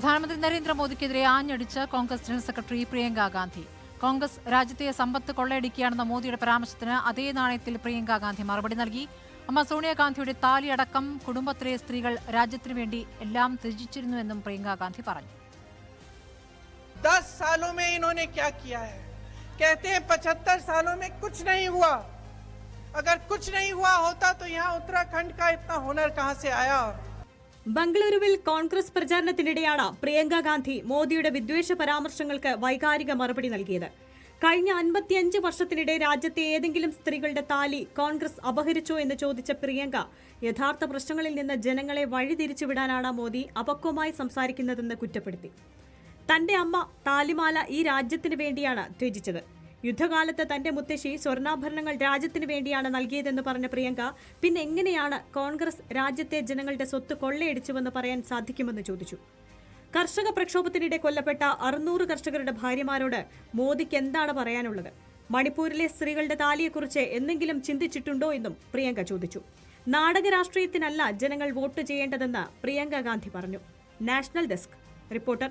പ്രധാനമന്ത്രി നരേന്ദ്രമോദിക്കെതിരെ ആഞ്ഞടിച്ച് Congress general secretary Priyanka Gandhi. Congress രാജ്യത്തെ സമ്പത്ത് കൊള്ളയടിക്കുകയാണെന്ന മോദിയുടെ പരാമർശത്തിന് അതേ നാണയത്തിൽ പ്രിയങ്ക ഗാന്ധി മറുപടി നൽകി. അമ്മ സോണിയാഗാന്ധിയുടെ താലിയടക്കം കുടുംബത്തിലെ സ്ത്രീകൾ രാജ്യത്തിനു വേണ്ടി എല്ലാം ത്യജിച്ചിരുന്നുവെന്നും പ്രിയങ്ക ഗാന്ധി പറഞ്ഞു. 10 सालों में इन्होंने क्या किया है? कहते हैं 75 सालों में कुछ नहीं हुआ. अगर कुछ नहीं हुआ होता तो यहाँ उत्तराखंड का इतना हुनर कहां से आया? ബംഗളൂരുവിൽ കോൺഗ്രസ് പ്രചാരണത്തിനിടെയാണ് പ്രിയങ്ക ഗാന്ധി മോദിയുടെ വിദ്വേഷ പരാമർശങ്ങൾക്ക് വൈകാരിക മറുപടി നൽകിയത്. കഴിഞ്ഞ 55 വർഷത്തിനിടെ രാജ്യത്തെ ഏതെങ്കിലും സ്ത്രീകളുടെ താലി കോൺഗ്രസ് അപഹരിച്ചോ എന്ന് ചോദിച്ച പ്രിയങ്ക യഥാർത്ഥ പ്രശ്നങ്ങളിൽ നിന്ന് ജനങ്ങളെ വഴിതിരിച്ചുവിടാനാണ് മോദി അപക്വമായി സംസാരിക്കുന്നതെന്ന് കുറ്റപ്പെടുത്തി. തന്റെ അമ്മ താലിമാല ഈ രാജ്യത്തിന് വേണ്ടിയാണ് ത്യജിച്ചത്. യുദ്ധകാലത്ത് തന്റെ മുത്തശ്ശി സ്വർണ്ണാഭരണങ്ങൾ രാജ്യത്തിന് വേണ്ടിയാണ് നൽകിയതെന്ന് പറഞ്ഞ പ്രിയങ്ക പിന്നെ എങ്ങനെയാണ് കോൺഗ്രസ് രാജ്യത്തെ ജനങ്ങളുടെ സ്വത്ത് കൊള്ളയടിച്ചുവെന്ന് പറയാൻ സാധിക്കുമെന്ന് ചോദിച്ചു. കർഷക പ്രക്ഷോഭത്തിനിടെ കൊല്ലപ്പെട്ട 600 കർഷകരുടെ ഭാര്യമാരോട് മോദിക്ക് എന്താണ് പറയാനുള്ളത്? മണിപ്പൂരിലെ സ്ത്രീകളുടെ താലിയെക്കുറിച്ച് എന്തെങ്കിലും ചിന്തിച്ചിട്ടുണ്ടോ എന്നും പ്രിയങ്ക ചോദിച്ചു. നാടക രാഷ്ട്രീയത്തിനല്ല ജനങ്ങൾ വോട്ട് ചെയ്യേണ്ടതെന്ന് പ്രിയങ്ക ഗാന്ധി പറഞ്ഞു. National desk reporter.